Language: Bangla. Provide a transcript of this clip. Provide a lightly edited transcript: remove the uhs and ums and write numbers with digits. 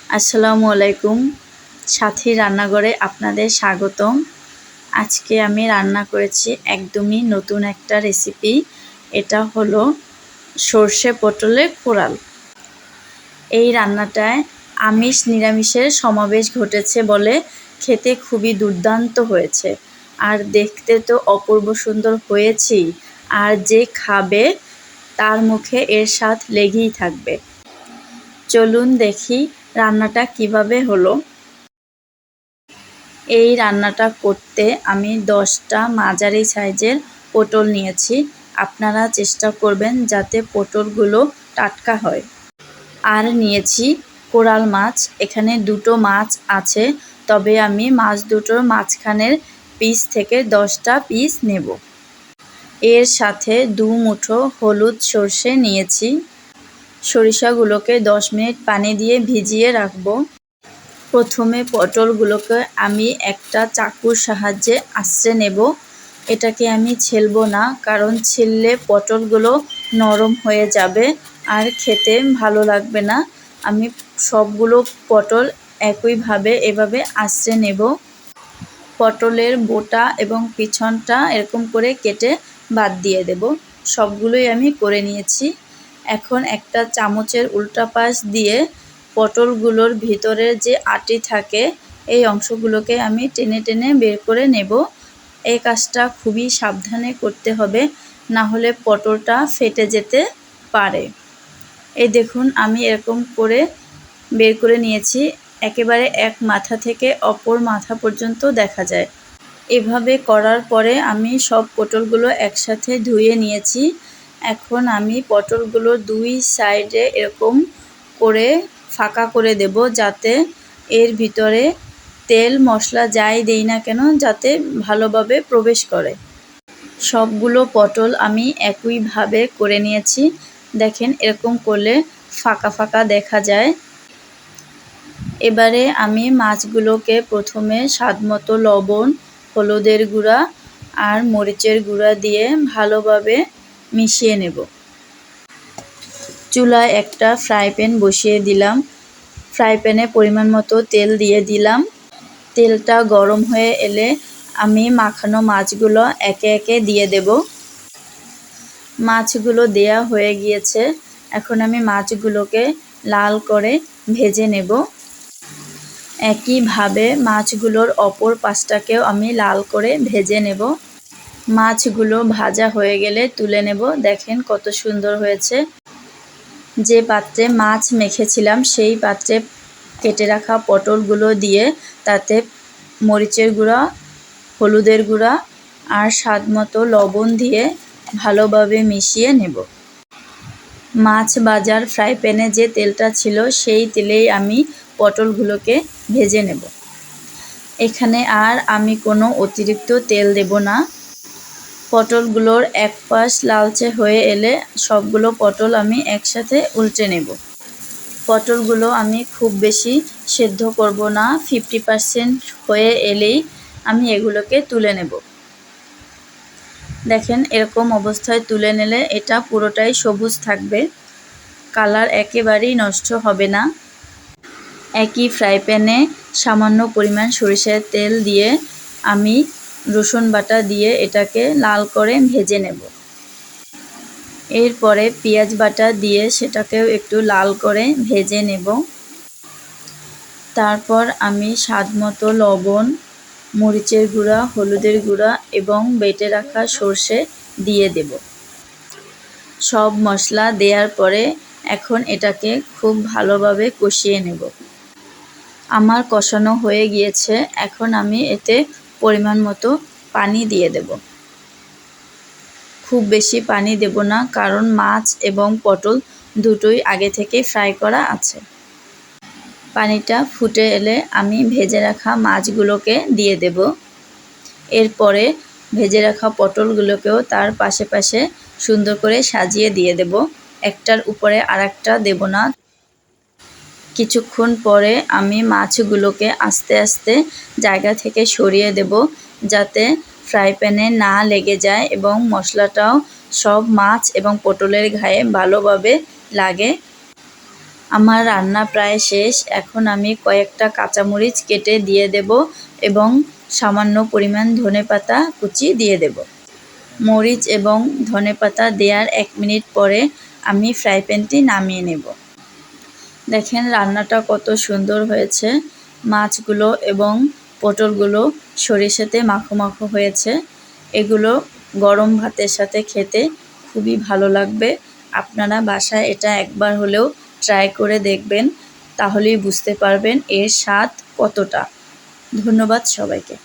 আসসালামু আলাইকুম। সাথী রান্নাঘরে আপনাদের স্বাগতম। আজকে আমি রান্না করেছি একদমই নতুন একটা রেসিপি। এটা হলো সর্ষে পটলের কোরাল। এই রান্নাটায় আমিষ নিরামিষের সমাবেশ ঘটেছে বলে খেতে খুবই দুর্দান্ত হয়েছে। আর দেখতে তো অপূর্ব সুন্দর হয়েছেই। আর যে খাবে তার মুখে এর স্বাদ লেগেই থাকবে। চলুন দেখি রান্নাটা কিভাবে হলো। এই রান্নাটা করতে আমি 10টা মাঝারি সাইজের পটল নিয়েছি। আপনারা চেষ্টা করবেন যাতে পটলগুলো টাটকা হয়। আর নিয়েছি কোরাল মাছ। এখানে দুটো মাছ আছে, তবে আমি মাছ দুটোর মাঝখানের পিস থেকে 10টা পিস নেব। এর সাথে 2 মুঠো হলুদ সর্ষে নিয়েছি। সরিষাগুলোকে 10 মিনিট পানি দিয়ে ভিজিয়ে রাখবো। প্রথমে পটলগুলোকে আমি একটা চাকুর সাহায্যে আঁচড়ে নেব। এটাকে আমি ছেলবো না, কারণ ছেললে পটলগুলো নরম হয়ে যাবে আর খেতে ভালো লাগবে না। আমি সবগুলো পটল একইভাবে এভাবে আঁচড়ে নেব। পটলের বোটা এবং পিছনটা এরকম করে কেটে বাদ দিয়ে দেব। সবগুলোই আমি করে নিয়েছি। এখন একটা চামচের উল্টা পাশ দিয়ে পটলগুলোর ভিতরের যে আটি থাকে এই অংশগুলোকে আমি টেনে টেনে বের করে নেব। এই কাজটা খুবই সাবধানে করতে হবে, না হলে পটলটা ফেটে যেতে পারে। এই দেখুন আমি এরকম করে বের করে নিয়েছি। একেবারে এক মাথা থেকে অপর মাথা পর্যন্ত দেখা যায়। এভাবে করার পরে আমি সব পটলগুলো একসাথে ধুয়ে নিয়েছি। এখন আমি পটলগুলো 2 সাইডে এরকম করে ফাঁকা করে দেব, যাতে এর ভিতরে তেল মশলা যাই দেই না কেন যাতে ভালোভাবে প্রবেশ করে। সবগুলো পটল আমি একইভাবে করে নিয়েছি। দেখেন এরকম করলে ফাঁকা ফাঁকা দেখা যায়। এবারে আমি মাছগুলোকে প্রথমে স্বাদমতো লবণ, হলুদের গুঁড়া আর মরিচের গুঁড়া দিয়ে ভালোভাবে মিশিয়ে নেব। চুলায় একটা ফ্রাই প্যান বসিয়ে দিলাম। ফ্রাই প্যানে পরিমাণ মতো তেল দিয়ে দিলাম। তেলটা গরম হয়ে এলে আমি মাখানো মাছগুলো একে একে দিয়ে দেব। মাছগুলো দেয়া হয়ে গিয়েছে। এখন আমি মাছগুলোকে লাল করে ভেজে নেব। একইভাবে মাছগুলোর অপর পাশটাকেও আমি লাল করে ভেজে নেব। মাছগুলো ভাজা হয়ে গেলে তুলে নেব। দেখেন কত সুন্দর হয়েছে। যে পাত্রে মাছ মেখেছিলাম সেই পাত্রে কেটে রাখা পটলগুলো দিয়ে তাতে মরিচের গুঁড়া, হলুদের গুঁড়া আর স্বাদমতো লবণ দিয়ে ভালোভাবে মিশিয়ে নেব। মাছ ভাজার ফ্রাই প্যানে যে তেলটা ছিল সেই তেলেই আমি পটলগুলোকে ভেজে নেব। এখানে আর আমি কোনো অতিরিক্ত তেল দেব না। পটলগুলোর এক পাশ লালচে হয়ে এলে সবগুলো পটল আমি একসাথে উল্টে নেব। পটলগুলো আমি খুব বেশি সেদ্ধ করব না, 50% হয়ে এলেই আমি এগুলোকে তুলে নেব। দেখেন এরকম অবস্থায় তুলে নিলে এটা পুরোটাই সবুজ থাকবে, কালার একেবারেই নষ্ট হবে না। একই ফ্রাই প্যানে সামান্য পরিমাণ সরিষার তেল দিয়ে আমি রসুন বাটা দিয়ে এটাকে লাল করে ভেজে নেব। এরপরে পেঁয়াজ বাটা দিয়ে সেটাকেও একটু লাল করে ভেজে নেব। তারপর আমি স্বাদমতো লবণ, মরিচের গুঁড়া, হলুদের গুঁড়া এবং বেটে রাখা সর্ষে দিয়ে দেব। সব মশলা দেওয়ার পরে এখন এটাকে খুব ভালোভাবে কষিয়ে নেব। আমার কষানো হয়ে গিয়েছে। এখন আমি এতে পরিমাণ মতো পানি দিয়ে দেব। খুব বেশি পানি দেব না, কারণ মাছ এবং পটল দুটোই আগে থেকে ফ্রাই করা আছে। পানিটা ফুটে এলে আমি ভেজে রাখা মাছগুলোকে দিয়ে দেব। এরপরে ভেজে রাখা পটলগুলোকেও তার পাশে পাশে সুন্দর করে সাজিয়ে দিয়ে দেব। একটার উপরে আরেকটা দেব না। কিছুক্ষণ পরে আমি মাছগুলোকে আস্তে আস্তে জায়গা থেকে সরিয়ে দেব, যাতে ফ্রাই প্যানে না লেগে যায় এবং মশলাটাও সব মাছ এবং পটলের গায়ে ভালোভাবে লাগে। আমার রান্না প্রায় শেষ। এখন আমি কয়েকটা কাঁচামরিচ কেটে দিয়ে দেব এবং সামান্য পরিমাণ ধনেপাতা কুচি দিয়ে দেব। মরিচ এবং ধনেপাতা দেওয়ার 1 মিনিট পরে আমি ফ্রাই প্যানটি নামিয়ে নেব। দেখেন রান্নাটা কত সুন্দর হয়েছে। মাছগুলো এবং পটলগুলো সরিষাতে মাখো মাখো হয়েছে। এগুলো গরম ভাতের সাথে খেতে খুবই ভালো লাগবে। আপনারা বাসায় এটা একবার হলেও ট্রাই করে দেখবেন, তাহলেই বুঝতে পারবেন এর স্বাদ কতটা। ধন্যবাদ সবাইকে।